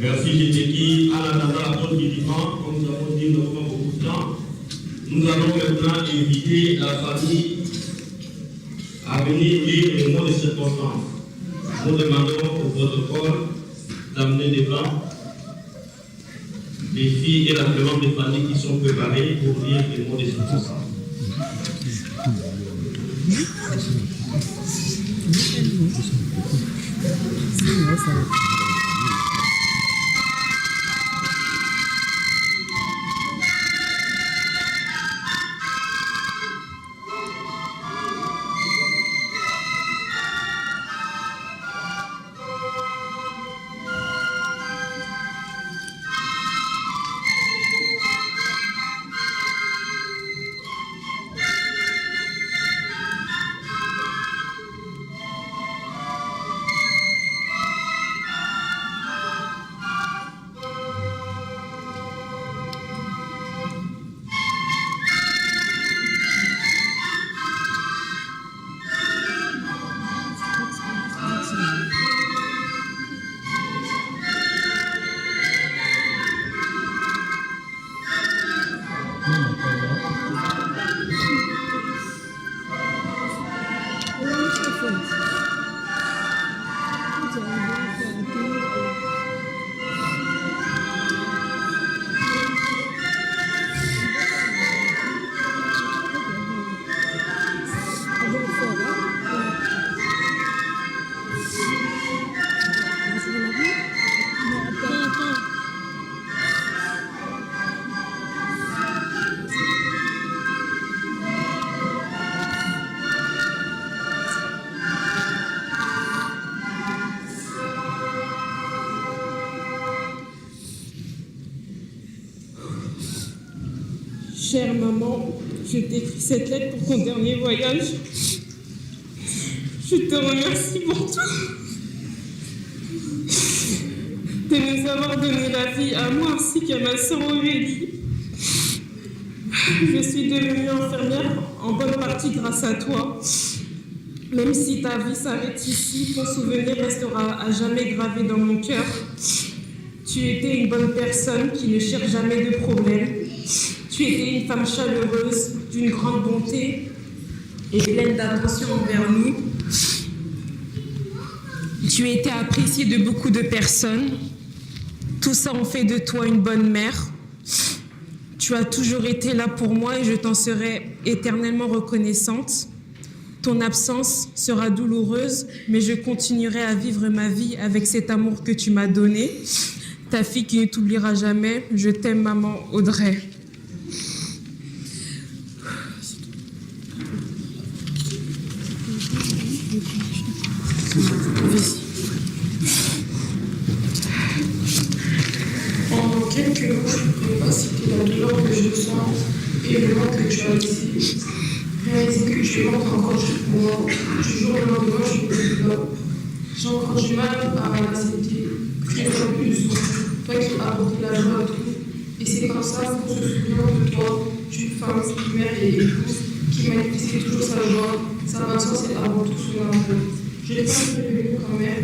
Merci Jésus. À la pause du dimanche, comme nous avons dit, nous avons beaucoup de temps. Nous allons maintenant inviter la famille à venir lire les mots de circonstance. Nous demandons au protocole d'amener devant les filles et la demande des familles qui sont préparées pour lire les mots de circonstance. Chère maman, je t'écris cette lettre pour ton dernier voyage. Je te remercie pour tout. De nous avoir donné la vie à moi ainsi qu'à ma sœur Aurélie. Je suis devenue infirmière en bonne partie grâce à toi. Même si ta vie s'arrête ici, ton souvenir restera à jamais gravé dans mon cœur. Tu étais une bonne personne qui ne cherche jamais de problème. Tu étais une femme chaleureuse, d'une grande bonté et pleine d'attention envers nous. Tu étais appréciée de beaucoup de personnes. Tout ça en fait de toi une bonne mère. Tu as toujours été là pour moi et je t'en serai éternellement reconnaissante. Ton absence sera douloureuse, mais je continuerai à vivre ma vie avec cet amour que tu m'as donné. Ta fille qui ne t'oubliera jamais, je t'aime maman Audrey. En quelques mots, je ne pourrais pas citer la douleur que je sens et le manque que tu as laissé. Réaliser que tu manques encore pour moi. Du jour au lendemain, je ne peux plus là. J'ai encore du mal à l'accepter. Je ne vois plus souvent. Toi qui as apporté la joie à tout. Et c'est comme ça qu'on se souvient de toi, d'une femme, mère et épouse, qui manifestait toujours sa joie, sa patience et avant tout son amour. Je n'ai pas été comme mère.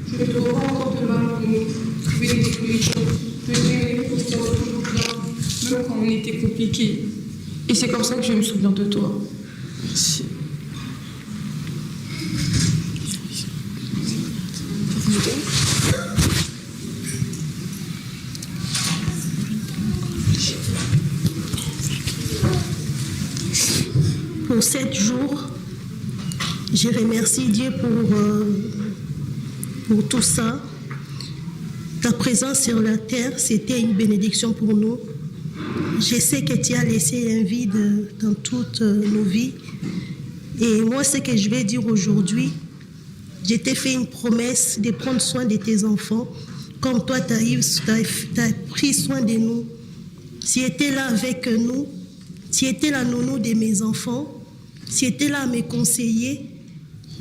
Je te revois encore te battre pour nous, trouver des solutions, te donner pour se toujours bien, même quand on était compliqué. Et c'est comme ça que je me souviens de toi. Merci. Pour 7 jours, je remercie Dieu pour tout ça. Ta présence sur la terre, c'était une bénédiction pour nous. Je sais que tu as laissé un vide dans toutes nos vies. Et moi, ce que je vais dire aujourd'hui, je t'ai fait une promesse de prendre soin de tes enfants. Comme toi, tu as pris soin de nous. Tu étais là avec nous. Tu étais la nounou de mes enfants. Tu étais là à me conseiller.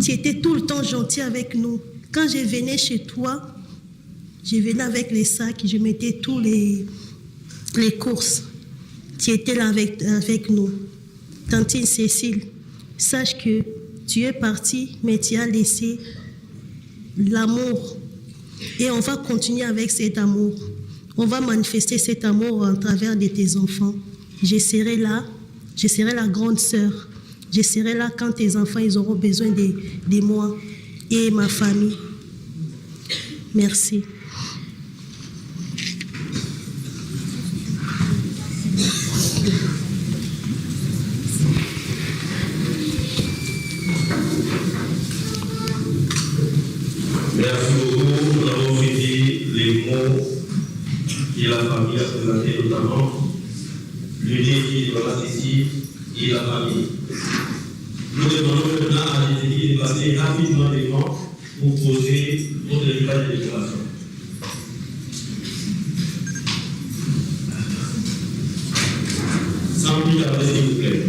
Tu étais tout le temps gentil avec nous. Quand je venais chez toi, je venais avec les sacs, je mettais tous les courses. Tu étais là avec nous. Tantine Cécile, sache que tu es partie, mais tu as laissé l'amour. Et on va continuer avec cet amour. On va manifester cet amour en travers de tes enfants. Je serai là, je serai la grande sœur. Je serai là quand tes enfants ils auront besoin de moi et ma famille. Merci. Merci beaucoup. Nous avons fini les mots que la famille a présentés, notamment l'unité de la Cécile et la famille. Nous demandons maintenant à Diasivi de passer rapidement devant pour poser votre héritage de déclaration. Sans plus tarder, s'il vous plaît.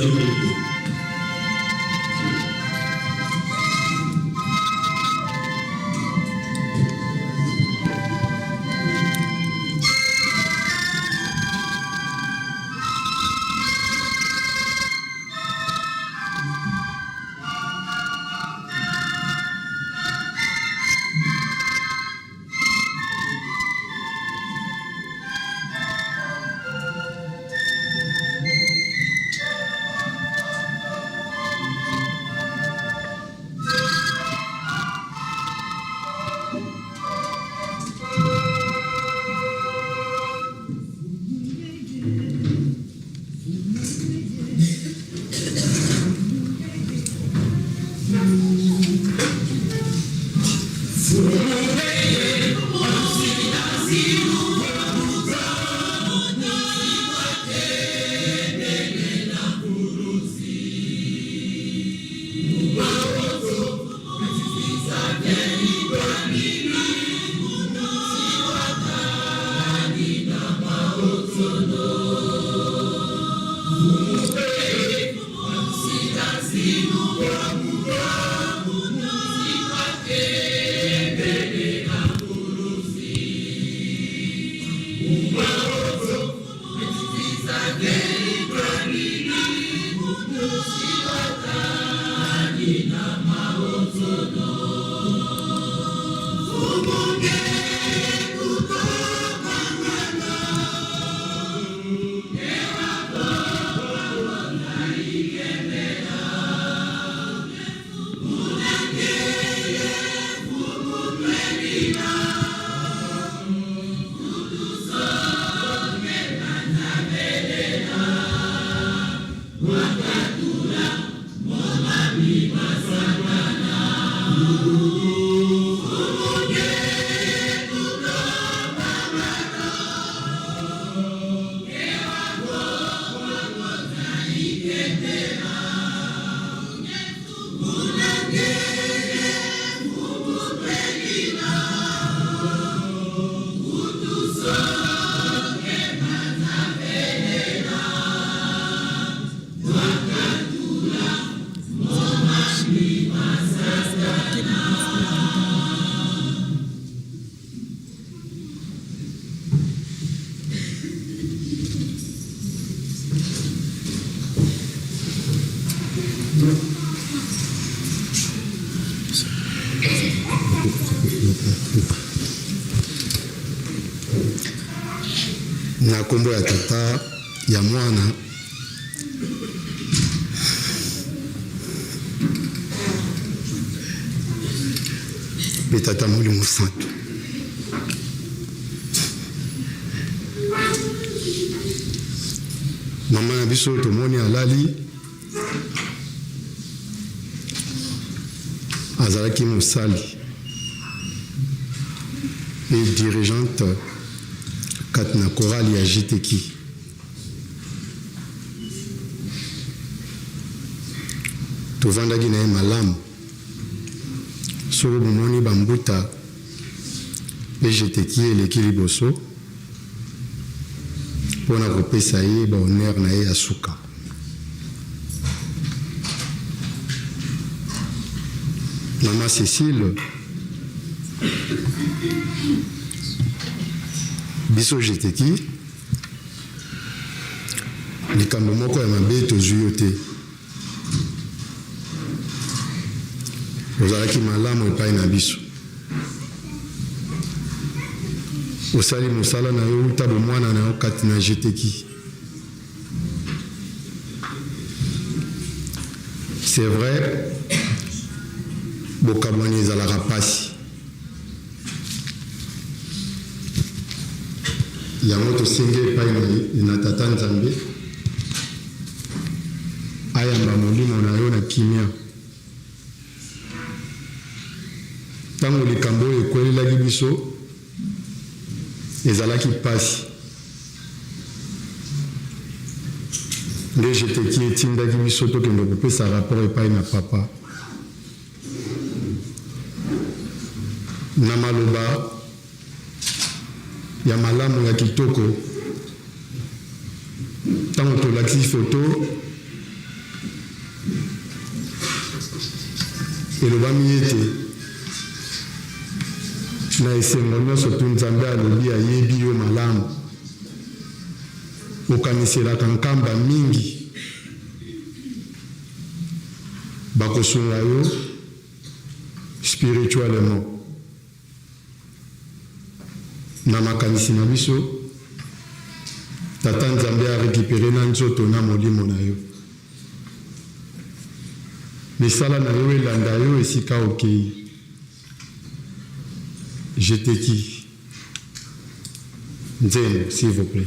Diasivi. Na kombo ya tata ya mwana pe tata Molimo Santo. Mama na biso tomoni alali azalaki mosali et dirigeante kati na korali ya jiteki. Tovandaki na ye malamu soko bomoni bambuta mpe jiteki eleki liboso mpona kopesa ye bahonneur na ye ya suka. Maman Cecile biso jeteki likambo moko ya mabe tozwi yo te. Ozalaki malamu epai na biso, osali mosala na yo uta bomwana na yo kati na jeteki. C'est vrai, bokabwani ezalaka pasi, yango tosengi epai na tata Nzambe ayamba molimo na yo na kimia. Tango likambo oyo ekwelelaki biso ezalaki pasi, nde jeteki etindaki biso tokende kopesa rapport epai na papa. Na maloba ya malamu ya kitoko, tango tolakisi foto elobami ete na esengo nyonso tu nzambe alobi ayebi yo malamu okaniselaka nkamba mingi bakosunga yo spirituellement na makanisi na biso tata nzambe arekipere na nzoto na molimo na yo misala na yo elanda yo esika okei. Je te kiffe. Nzeno, s'il vous plaît.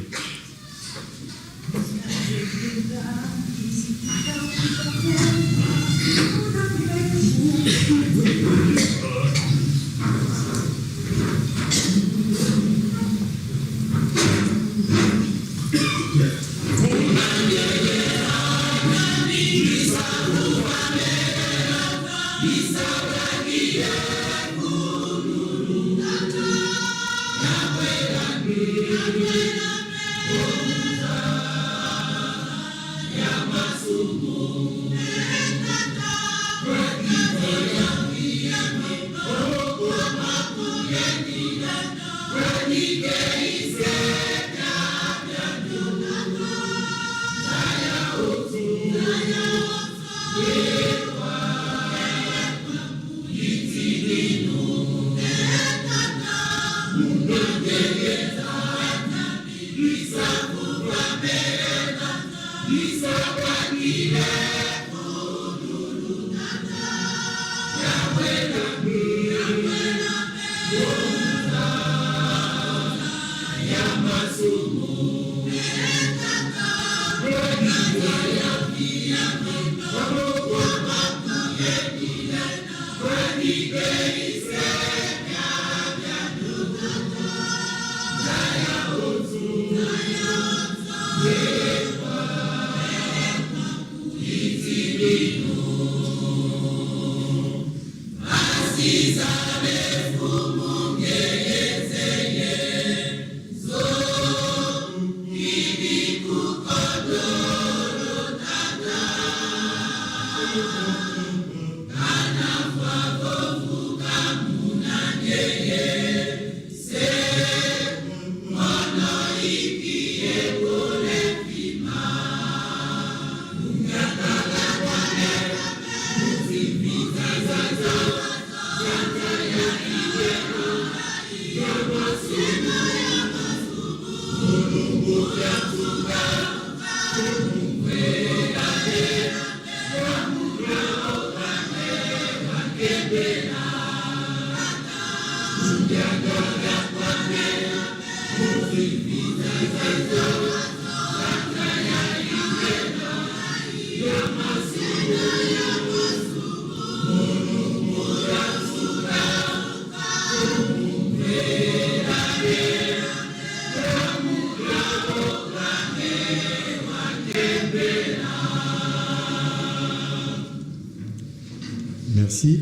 Merci.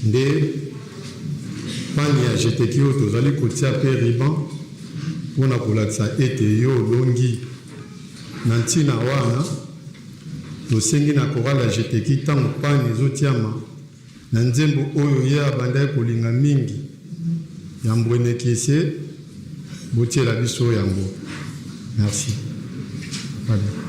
Nde pani ya jeteki oyo tozali kotia pe riban mpona kolakisa ete yo olongi na ntina wana tosengi na korala ya jeteki ntango pani ezotiama na nzembo oyo ye abandaki kolinga mingi ya mbweneki ese botiela biso yango. Merci. Allez.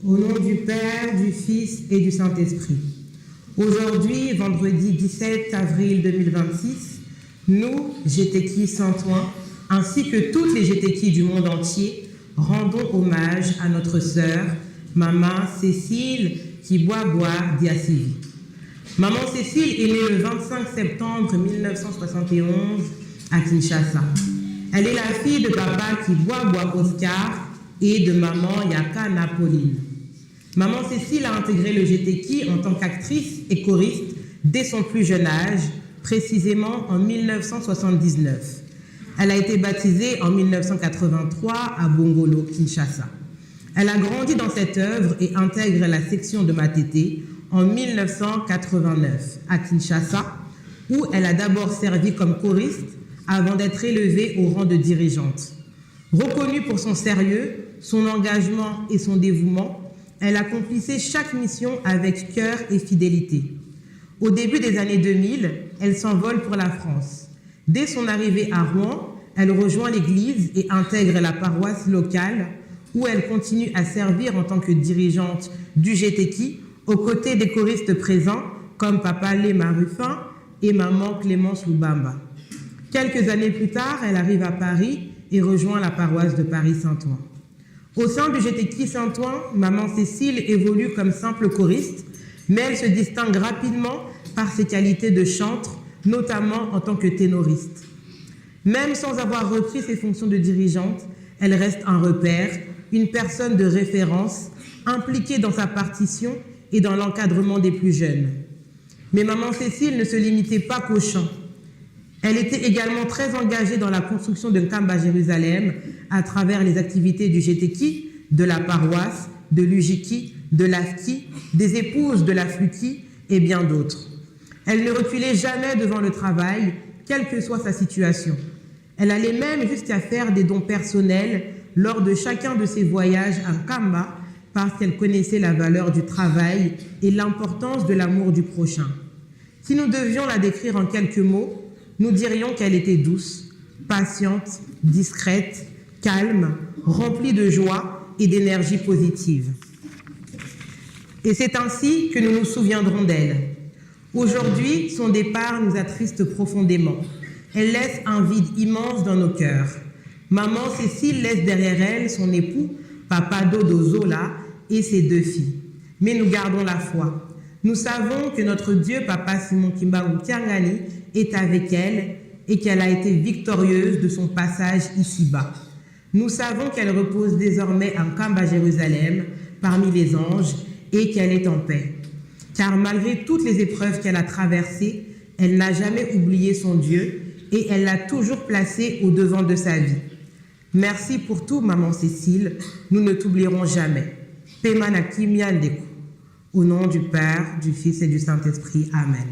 Au nom du Père, du Fils et du Saint-Esprit. Aujourd'hui, vendredi 17 avril 2026, nous, Gétéki Saint-Ouen, ainsi que toutes les Gétéki du monde entier, rendons hommage à notre sœur, Maman Cecile Kibuabua Diasivi. Maman Cécile est née le 25 septembre 1971 à Kinshasa. Elle est la fille de papa Kibuabua Oscar et de maman Yaka Napoline. Maman Cécile a intégré le Gétéki en tant qu'actrice et choriste dès son plus jeune âge, précisément en 1979. Elle a été baptisée en 1983 à Bongolo, Kinshasa. Elle a grandi dans cette œuvre et intègre la section de Matete en 1989 à Kinshasa, où elle a d'abord servi comme choriste avant d'être élevée au rang de dirigeante. Reconnue pour son sérieux, son engagement et son dévouement, elle accomplissait chaque mission avec cœur et fidélité. Au début des années 2000, elle s'envole pour la France. Dès son arrivée à Rouen, elle rejoint l'église et intègre la paroisse locale où elle continue à servir en tant que dirigeante du Gétéki aux côtés des choristes présents comme Papa Léma Ruffin et Maman Clémence Lubamba. Quelques années plus tard, elle arrive à Paris et rejoint la paroisse de Paris-Saint-Ouen. Au sein du Gétéki Saint-Ouen, Maman Cécile évolue comme simple choriste, mais elle se distingue rapidement par ses qualités de chantre, notamment en tant que ténoriste. Même sans avoir repris ses fonctions de dirigeante, elle reste un repère, une personne de référence, impliquée dans sa partition et dans l'encadrement des plus jeunes. Mais Maman Cécile ne se limitait pas qu'au chant. Elle était également très engagée dans la construction de Nkamba Jérusalem à travers les activités du Gétéki, de la paroisse, de l'Ujiki, de l'Afki, des épouses de la Fluki et bien d'autres. Elle ne reculait jamais devant le travail, quelle que soit sa situation. Elle allait même jusqu'à faire des dons personnels lors de chacun de ses voyages à Nkamba parce qu'elle connaissait la valeur du travail et l'importance de l'amour du prochain. Si nous devions la décrire en quelques mots, nous dirions qu'elle était douce, patiente, discrète, calme, remplie de joie et d'énergie positive. Et c'est ainsi que nous nous souviendrons d'elle. Aujourd'hui, son départ nous attriste profondément. Elle laisse un vide immense dans nos cœurs. Maman Cécile laisse derrière elle son époux, Papa Dodo Zola, et ses 2 filles. Mais nous gardons la foi. Nous savons que notre Dieu, Papa Simon Kimbangu Tiangani, est avec elle et qu'elle a été victorieuse de son passage ici-bas. Nous savons qu'elle repose désormais en Nkamba Jérusalem, parmi les anges, et qu'elle est en paix. Car malgré toutes les épreuves qu'elle a traversées, elle n'a jamais oublié son Dieu et elle l'a toujours placé au devant de sa vie. Merci pour tout, Maman Cécile, nous ne t'oublierons jamais. Pemanaki Miandeku. Au nom du Père, du Fils et du Saint-Esprit. Amen.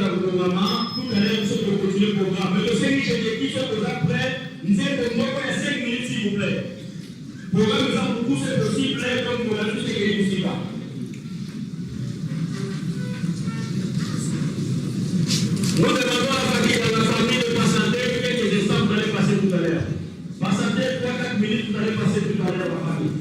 la maman, tout à l'heure, nous allons continuer le programme. Mais le Seigneur, qui sont après, nous allons faire 5 minutes, s'il vous plaît. Pour que nous avons beaucoup, c'est possible, comme pour la musique et nous là. Nous demandons à la famille de patienter quelques instants, vous allez passer tout à l'heure. Patienter 3-4 minutes, vous allez passer tout à l'heure, ma famille.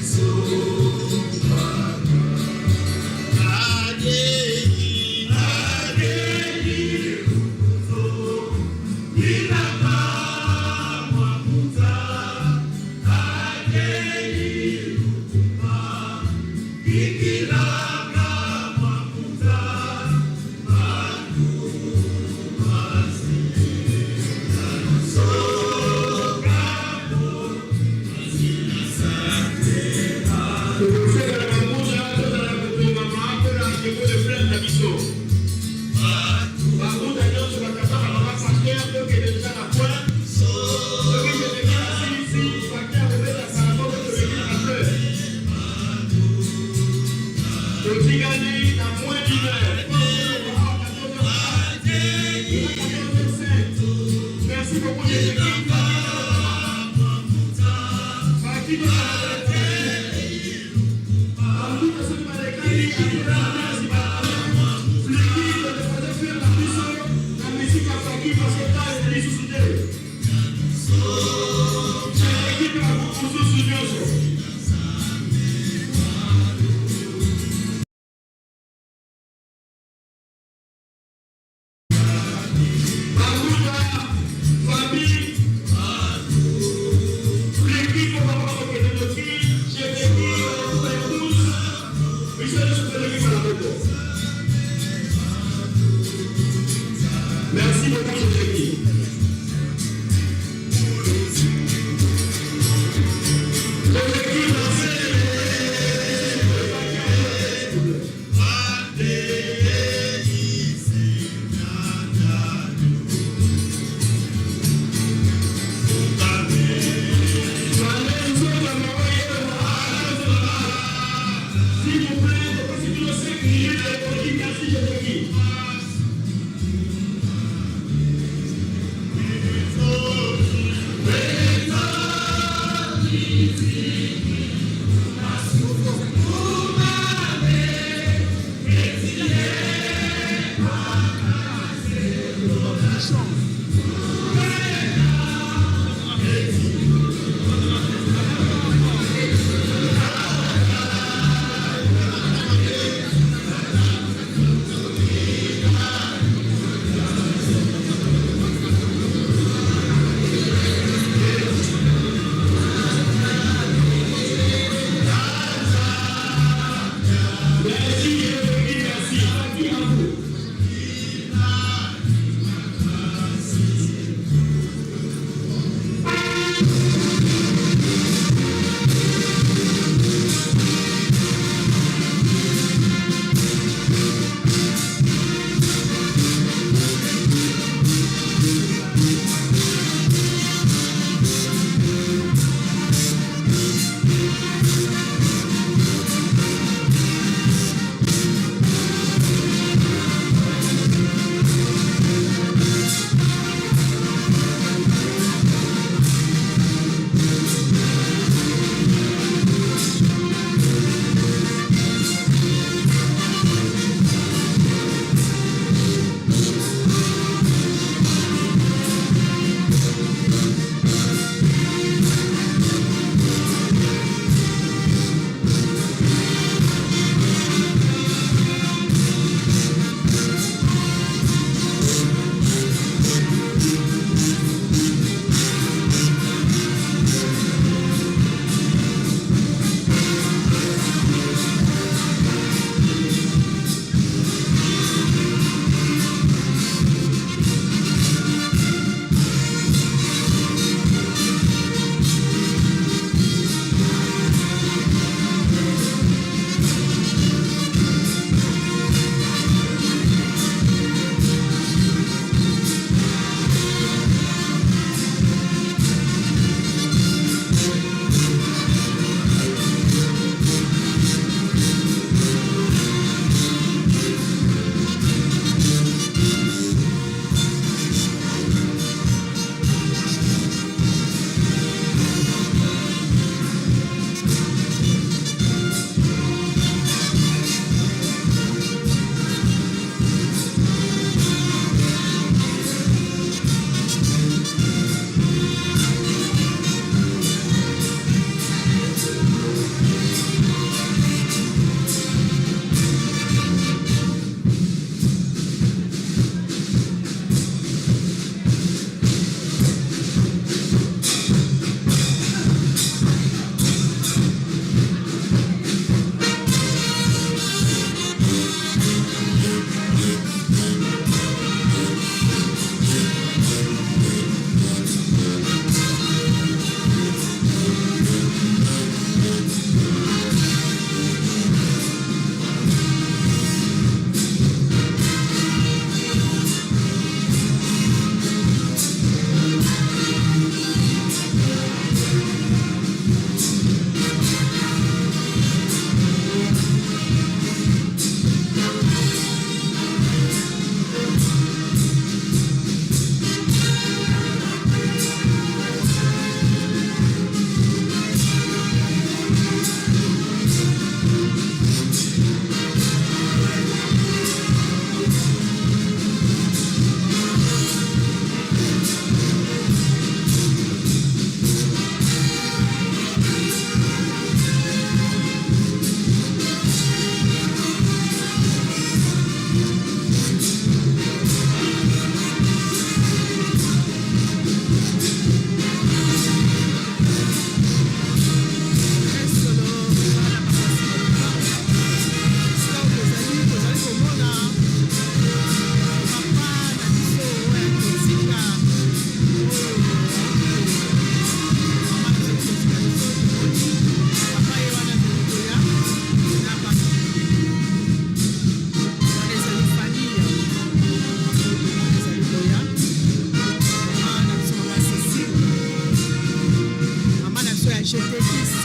So L'équipe, on va voir Je t'ai dit